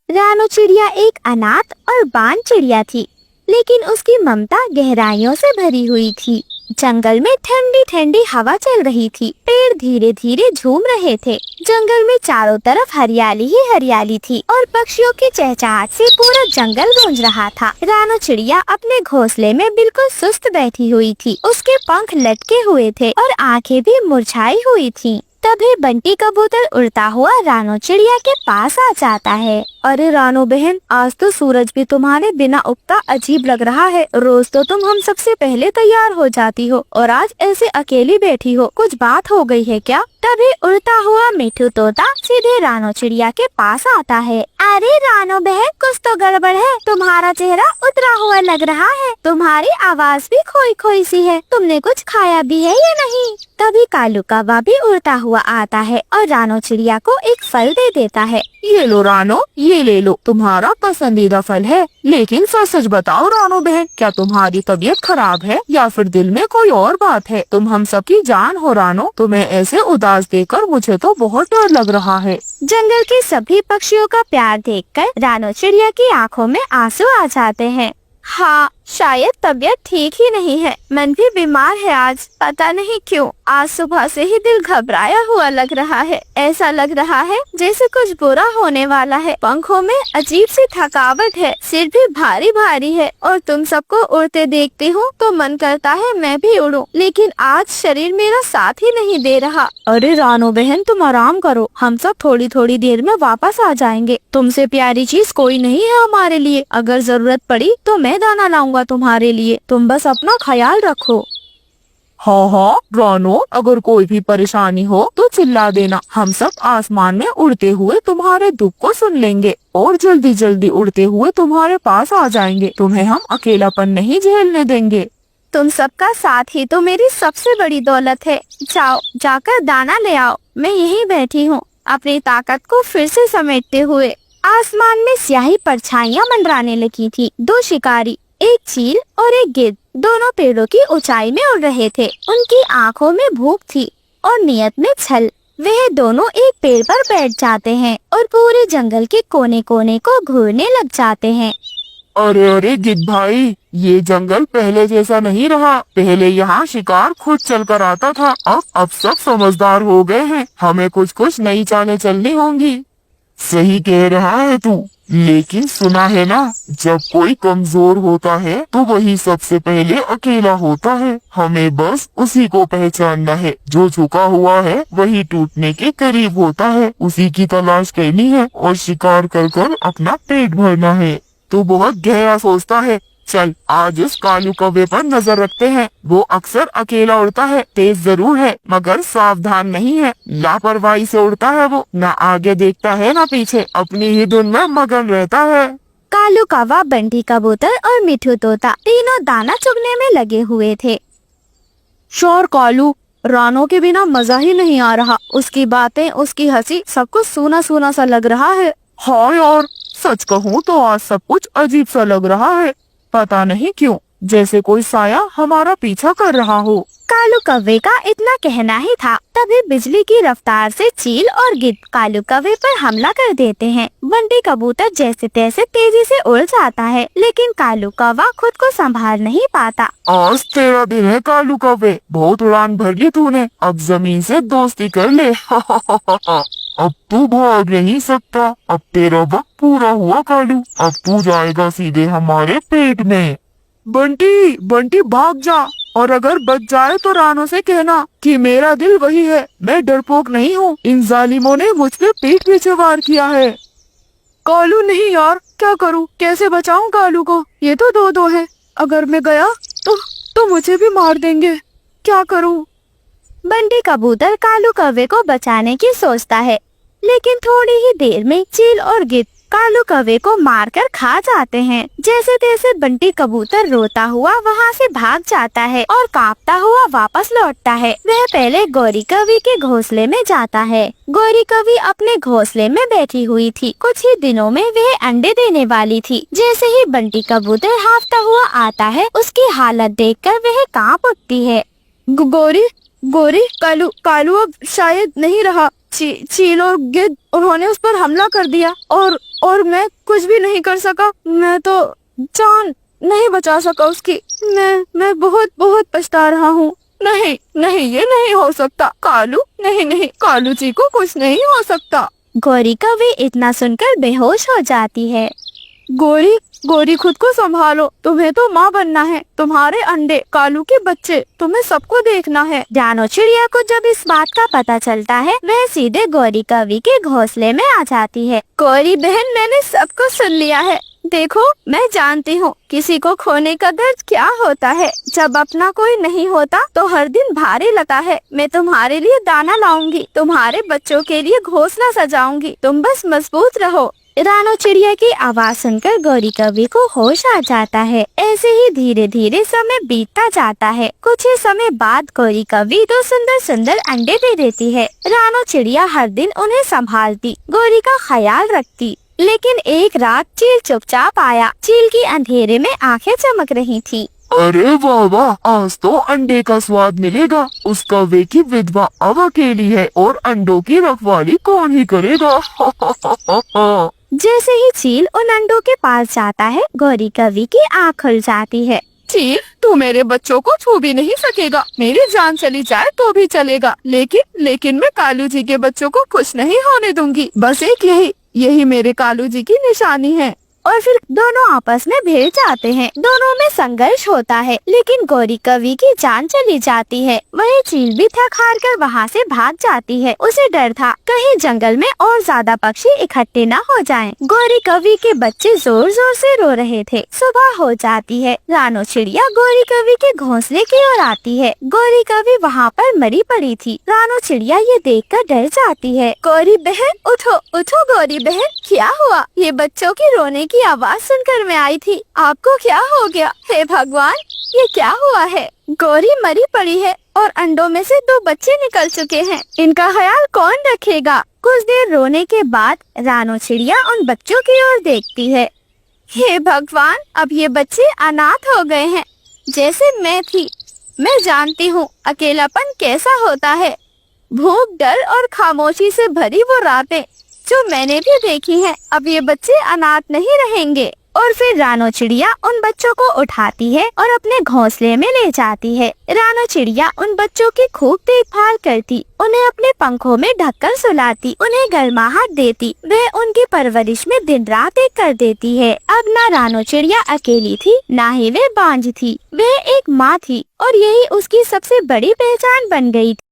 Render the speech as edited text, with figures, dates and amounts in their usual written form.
रानो चिड़िया एक अनाथ और बान चिड़िया थी, लेकिन उसकी ममता गहराइयों से भरी हुई थी। जंगल में ठंडी ठंडी हवा चल रही थी, पेड़ धीरे धीरे झूम रहे थे। जंगल में चारों तरफ हरियाली ही हरियाली थी और पक्षियों की चहचहाट से पूरा जंगल गूंज रहा था। रानो चिड़िया अपने घोंसले में बिल्कुल सुस्त बैठी हुई थी। उसके पंख लटके हुए थे और आंखें भी मुरझाई हुई थीं। तभी बंटी कबूतर उड़ता हुआ रानो चिड़िया के पास आ जाता है। अरे रानो बहन, आज तो सूरज भी तुम्हारे बिना उगता अजीब लग रहा है। रोज तो तुम हम सबसे पहले तैयार हो जाती हो और आज ऐसे अकेली बैठी हो, कुछ बात हो गई है क्या? तभी उड़ता हुआ मिठू तोता सीधे रानो चिड़िया के पास आता है। अरे रानो बहन, कुछ तो गड़बड़ है। तुम्हारा चेहरा उतरा हुआ लग रहा है, तुम्हारी आवाज भी खोई खोई सी है। तुमने कुछ खाया भी है या नहीं? तभी कालू कौवा भी उड़ता हुआ आता है और रानो चिड़िया को एक फल दे देता है। ये लो रानो, ये ले लो, तुम्हारा पसंदीदा फल है। लेकिन सच सच बताओ रानो बहन, क्या तुम्हारी तबीयत खराब है या फिर दिल में कोई और बात है? तुम हम सबकी जान हो रानो, तुम्हें ऐसे उदास देखकर मुझे तो बहुत डर लग रहा है। जंगल के सभी पक्षियों का प्यार देखकर रानो चिड़िया की आंखों में आंसू आ जाते हैं। हाँ, शायद तबीयत ठीक ही नहीं है। मन भी बीमार है आज, पता नहीं क्यों। आज सुबह से ही दिल घबराया हुआ लग रहा है। ऐसा लग रहा है जैसे कुछ बुरा होने वाला है। पंखों में अजीब सी थकावट है, सिर भी भारी भारी है और तुम सबको उड़ते देखती हूँ तो मन करता है मैं भी उड़ूं, लेकिन आज शरीर मेरा साथ ही नहीं दे रहा। अरे रानो बहन, तुम आराम करो, हम सब थोड़ी थोड़ी देर में वापस आ जाएंगे। तुमसे प्यारी चीज कोई नहीं है हमारे लिए। अगर जरूरत पड़ी तो मैं दाना लाऊंगा तुम्हारे लिए, तुम बस अपना ख्याल रखो। हाँ हाँ रानो, अगर कोई भी परेशानी हो तो चिल्ला देना। हम सब आसमान में उड़ते हुए तुम्हारे दुख को सुन लेंगे और जल्दी जल्दी उड़ते हुए तुम्हारे पास आ जाएंगे। तुम्हें हम अकेलापन नहीं झेलने देंगे। तुम सबका साथ ही तो मेरी सबसे बड़ी दौलत है। जाओ, जाकर दाना ले आओ। मैं यहीं बैठी हूँ, अपनी ताकत को फिर से समेटते हुए। आसमान में स्याही परछाइयाँ मंडराने लगी थी। दो शिकारी, एक चील और एक गिद्ध, दोनों पेड़ों की ऊंचाई में उड़ रहे थे। उनकी आंखों में भूख थी और नियत में छल। वह दोनों एक पेड़ पर बैठ जाते हैं और पूरे जंगल के कोने कोने को घूरने लग जाते हैं। अरे अरे गिद्ध भाई, ये जंगल पहले जैसा नहीं रहा। पहले यहाँ शिकार खुद चल कर आता था, अब सब समझदार हो गए हैं। हमें कुछ कुछ नई चालें चलनी होंगी। सही कह रहा है तू, लेकिन सुना है ना, जब कोई कमजोर होता है तो वही सबसे पहले अकेला होता है। हमें बस उसी को पहचानना है। जो झुका हुआ है वही टूटने के करीब होता है। उसी की तलाश करनी है और शिकार कर कर अपना पेट भरना है। तू बहुत गहरा सोचता है। चल, आज उस कालू कौवे पर नजर रखते हैं। वो अक्सर अकेला उड़ता है, तेज जरूर है मगर सावधान नहीं है। लापरवाही से उड़ता है वो, ना आगे देखता है ना पीछे, अपनी ही धुन में मगन रहता है। कालू कौवा, बंटी कबूतर और मिठू तोता तीनों दाना चुगने में लगे हुए थे। शोर कालू, रानो के बिना मजा ही नहीं आ रहा। उसकी बातें, उसकी हंसी, सब कुछ सूना सूना सा लग रहा है। हाँ यार, सच कहूँ तो आज सब कुछ अजीब सा लग रहा है। पता नहीं क्यों, जैसे कोई साया हमारा पीछा कर रहा हो। कालू कौवे का इतना कहना ही था, तभी बिजली की रफ्तार से चील और गिद्ध कालू कौवे पर हमला कर देते हैं। बंटी कबूतर जैसे तैसे तेजी से उड़ जाता है, लेकिन कालू कौवा खुद को संभाल नहीं पाता। आज तेरा दिन है कालू कौवे, बहुत उड़ान भर ली तूने। अब जमीन से दोस्ती कर ले। अब तू भाग नहीं सकता। अब तेरा वक्त पूरा हुआ कालू। अब तू जाएगा सीधे हमारे पेट में। बंटी बंटी, भाग जा, और अगर बच जाए तो रानो से कहना कि मेरा दिल वही है। मैं डरपोक नहीं हूँ। इन जालिमों ने मुझ पे पीठ पीछे वार किया है। कालू नहीं यार, क्या करूँ, कैसे बचाऊं कालू को? ये तो दो दो है। अगर मैं गया तो मुझे भी मार देंगे। क्या करूँ? बंटी कबूतर कालू कौवे को बचाने की सोचता है, लेकिन थोड़ी ही देर में चील और गिद्ध कालू कौवे को मारकर खा जाते हैं। जैसे तैसे बंटी कबूतर रोता हुआ वहाँ से भाग जाता है और कांपता हुआ वापस लौटता है। वह पहले गौरी कौवी के घोंसले में जाता है। गौरी कौवी अपने घोंसले में बैठी हुई थी। कुछ ही दिनों में वह अंडे देने वाली थी। जैसे ही बंटी कबूतर हाँफता हुआ आता है, उसकी हालत देखकर वह कांप उठती है। गौरी, कालू अब शायद नहीं रहा। चील और गिद्ध, उन्होंने उस पर हमला कर दिया और और मैं कुछ भी नहीं कर सका। मैं तो जान नहीं बचा सका उसकी। मैं बहुत बहुत पछता रहा हूँ। नहीं नहीं, ये नहीं हो सकता कालू। नहीं नहीं, कालू जी को कुछ नहीं हो सकता। गौरी कवि इतना सुनकर बेहोश हो जाती है। गौरी गौरी, खुद को संभालो। तुम्हें तो माँ बनना है। तुम्हारे अंडे, कालू के बच्चे, तुम्हें सबको देखना है। रानो चिड़िया को जब इस बात का पता चलता है, वह सीधे गौरी कवि के घोंसले में आ जाती है। गौरी बहन, मैंने सब कुछ सुन लिया है। देखो, मैं जानती हूँ किसी को खोने का दर्द क्या होता है। जब अपना कोई नहीं होता तो हर दिन भारी लगता है। मैं तुम्हारे लिए दाना लाऊंगी, तुम्हारे बच्चों के लिए घोंसला सजाऊंगी। तुम बस मजबूत रहो। रानो चिड़िया की आवाज सुनकर गौरी कवि को होश आ जाता है। ऐसे ही धीरे धीरे समय बीतता जाता है। कुछ ही समय बाद गौरी कवि दो सुंदर सुंदर अंडे दे देती है। रानो चिड़िया हर दिन उन्हें संभालती, गौरी का ख्याल रखती। लेकिन एक रात चील चुपचाप आया। चील की अंधेरे में आंखें चमक रही थी। अरे वाह वाह, आज तो अंडे का स्वाद मिलेगा। उस कौवे की विधवा अब अकेली है और अंडों की रखवाली कौन ही करेगा। जैसे ही चील उन अंडों के पास जाता है, गौरी कवि की आँख खुल जाती है। चील, तू मेरे बच्चों को छू भी नहीं सकेगा। मेरी जान चली जाए तो भी चलेगा, लेकिन मैं कालू जी के बच्चों को कुछ नहीं होने दूंगी। बस एक यही मेरे कालू जी की निशानी है। और फिर दोनों आपस में भिड़ जाते हैं। दोनों में संघर्ष होता है, लेकिन गौरी कवि की जान चली जाती है। वही चील भी थक हार कर वहाँ से भाग जाती है। उसे डर था कहीं जंगल में और ज्यादा पक्षी इकट्ठे न हो जाएं। गौरी कवि के बच्चे जोर जोर से रो रहे थे। सुबह हो जाती है। रानो चिड़िया गौरी कवि के घोंसले की ओर आती है। गौरी कवि वहाँ पर मरी पड़ी थी। रानो चिड़िया ये देखकर डर जाती है। गौरी बहन, उठो उठो गौरी बहन, क्या हुआ? ये बच्चों की रोने की आवाज सुनकर मैं आई थी। आपको क्या हो गया? हे भगवान, ये क्या हुआ है? गौरी मरी पड़ी है और अंडों में से 2 बच्चे निकल चुके हैं। इनका ख्याल कौन रखेगा? कुछ देर रोने के बाद रानो चिड़िया उन बच्चों की ओर देखती है। हे भगवान, अब ये बच्चे अनाथ हो गए हैं, जैसे मैं थी। मैं जानती हूँ अकेलापन कैसा होता है। भूख, डर और खामोशी से भरी वो रातें जो मैंने भी देखी हैं। अब ये बच्चे अनाथ नहीं रहेंगे। और फिर रानो चिड़िया उन बच्चों को उठाती है और अपने घोंसले में ले जाती है। रानो चिड़िया उन बच्चों की खूब देखभाल करती, उन्हें अपने पंखों में ढककर सुलाती, उन्हें गर्माहट देती। वह उनकी परवरिश में दिन रात एक कर देती है। अब न रानो चिड़िया अकेली थी, न ही वे बांझ थी। वह एक माँ थी और यही उसकी सबसे बड़ी पहचान बन गई थी।